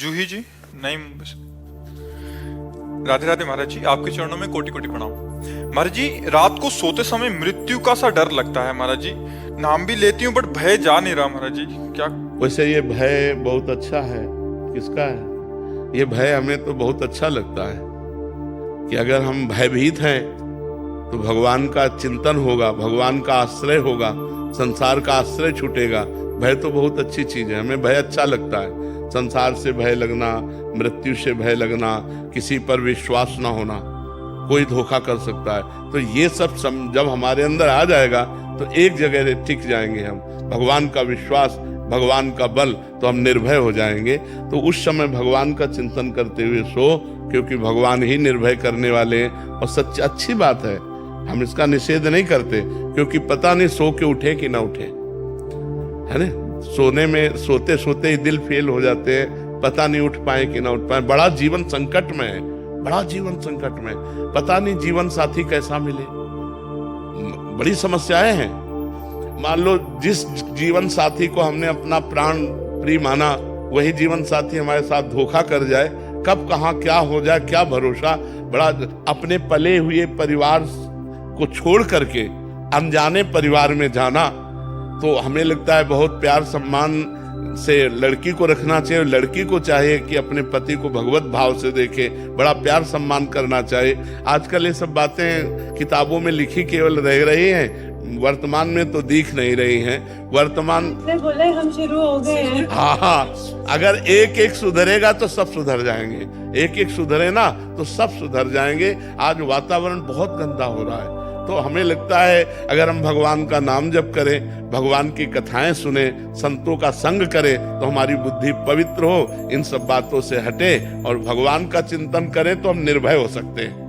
जूही जी, नहीं राधे राधे महाराज जी, आपके चरणों में कोटि कोटि प्रणाम। महाराज जी, रात को सोते समय मृत्यु का सा डर लगता है महाराज जी। नाम भी लेती हूँ बट भय जा नहीं रहा महाराज जी, क्या? वैसे ये भय बहुत अच्छा है। किसका है ये भय? हमें तो बहुत अच्छा लगता है कि अगर हम भयभीत हैं तो भगवान का चिंतन होगा, भगवान का आश्रय होगा, संसार का आश्रय छूटेगा। भय तो बहुत अच्छी चीज है, हमें भय अच्छा लगता है। संसार से भय लगना, मृत्यु से भय लगना, किसी पर विश्वास ना होना, कोई धोखा कर सकता है, तो ये सब जब हमारे अंदर आ जाएगा तो एक जगह टिक जाएंगे हम। भगवान का विश्वास, भगवान का बल, तो हम निर्भय हो जाएंगे। तो उस समय भगवान का चिंतन करते हुए सो, क्योंकि भगवान ही निर्भय करने वाले हैं। और सच अच्छी बात है, हम इसका निषेध नहीं करते, क्योंकि पता नहीं सो के उठे कि ना उठे, है ना? सोने में सोते सोते ही दिल फेल हो जाते हैं, पता नहीं उठ पाए कि ना उठ पाए। बड़ा जीवन संकट में है, बड़ा जीवन संकट में, पता नहीं जीवन साथी कैसा मिले, बड़ी समस्याएं हैं। मान लो जिस जीवन साथी को हमने अपना प्राण प्रिय माना, वही जीवन साथी हमारे साथ धोखा कर जाए, कब कहाँ क्या हो जाए, क्या भरोसा। बड़ा अपने पले हुए परिवार को छोड़ करके अनजाने परिवार में जाना, तो हमें लगता है बहुत प्यार सम्मान से लड़की को रखना चाहिए। लड़की को चाहिए कि अपने पति को भगवत भाव से देखे, बड़ा प्यार सम्मान करना चाहिए। आजकल ये सब बातें किताबों में लिखी केवल रह रही हैं, वर्तमान में तो दिख नहीं रही हैं। वर्तमान बोले हम शुरू हो गए हैं। हाँ, अगर एक एक सुधरेगा तो सब सुधर जाएंगे, एक एक सुधरे ना तो सब सुधर जाएंगे। आज वातावरण बहुत गंदा हो रहा है, तो हमें लगता है अगर हम भगवान का नाम जप करें, भगवान की कथाएं सुने, संतों का संग करें, तो हमारी बुद्धि पवित्र हो, इन सब बातों से हटे और भगवान का चिंतन करें, तो हम निर्भय हो सकते हैं।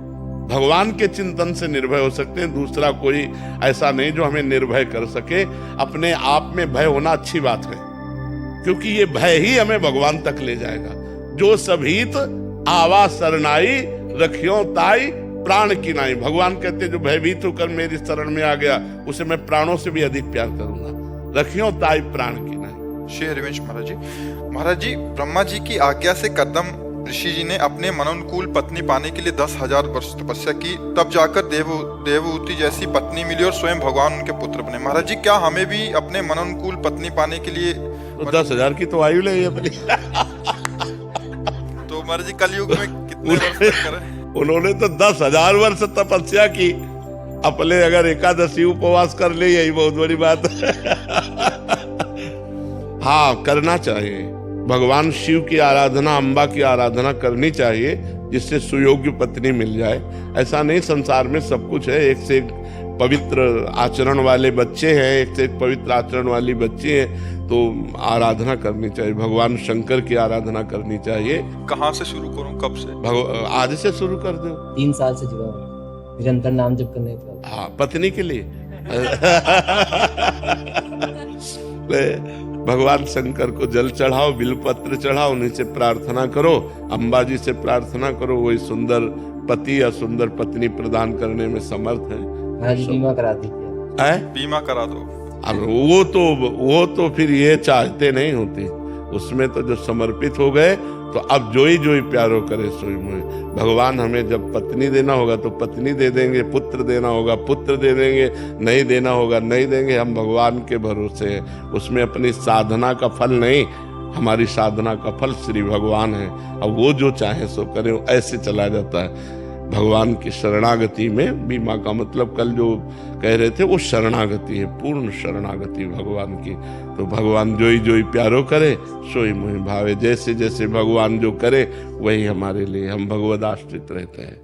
भगवान के चिंतन से निर्भय हो सकते हैं, दूसरा कोई ऐसा नहीं जो हमें निर्भय कर सके। अपने आप में भय होना अच्छी बात है, क्योंकि ये भय ही हमें भगवान तक ले जाएगा। जो सभीत आवा सरनाई, रखियो ताई प्राण की नाई। भगवान कहते जो भयभीत होकर मेरी शरण में आ गया, उसे मैं प्राणों से भी अधिक प्यार करूंगा। रखियो ताई प्राण की नाई। श्री हरिवंश महाराज जी, महाराज जी, ब्रह्मा जी की आज्ञा से कदम ऋषि जी ने अपने मनोनुकूल पत्नी पाने के लिए 10,000 वर्ष तपस्या की, तब जाकर देवहूति जैसी पत्नी मिली और स्वयं भगवान उनके पुत्र बने। महाराज जी, क्या हमें भी अपने मनोनुकूल पत्नी पाने के लिए तो 10,000 की तो आयु लगी अपनी। तो महाराज जी, कलयुग में कितने वर्ष तक करें? उन्होंने तो 10,000 वर्ष तपस्या की, अपने अगर एकादशी उपवास कर ले, यही बहुत बड़ी बात है। हाँ, करना चाहिए। भगवान शिव की आराधना, अम्बा की आराधना करनी चाहिए, जिससे सुयोग्य पत्नी मिल जाए। ऐसा नहीं, संसार में सब कुछ है, एक से एक पवित्र आचरण वाले बच्चे हैं, एक से एक पवित्र आचरण वाली बच्ची हैं, तो आराधना करनी चाहिए। भगवान शंकर की आराधना करनी चाहिए। कहाँ से शुरू करूं, कब से? आज से शुरू कर दो। 3 साल से जुड़ा हूं, निरंतर नाम जप करने का। हाँ, पत्नी के लिए। भगवान शंकर को जल चढ़ाओ, बिलपत्र चढ़ाओ, उन्हीं से प्रार्थना करो, अम्बा जी से प्रार्थना करो, वही सुंदर पति या सुंदर पत्नी प्रदान करने में समर्थ है। बीमा करा दीजिए। बीमा करा दो। अब वो तो फिर ये चाहते नहीं होती, उसमें तो जो समर्पित हो गए, तो अब जोई जोई प्यारो करे सोई मोहि। भगवान हमें जब पत्नी देना होगा तो पत्नी दे देंगे, पुत्र देना होगा पुत्र दे देंगे, नहीं देना होगा नहीं देंगे। हम भगवान के भरोसे हैं, उसमें अपनी साधना का फल नहीं, हमारी साधना का फल श्री भगवान है। अब वो जो चाहे सो करे, ऐसे चला जाता है। भगवान की शरणागति में बीमा का मतलब कल जो कह रहे थे, वो शरणागति है, पूर्ण शरणागति भगवान की। तो भगवान जोई जोई प्यारो करे, सोई मोहि भावे। जैसे जैसे भगवान जो करे वही हमारे लिए, हम भगवद आश्रित रहते हैं।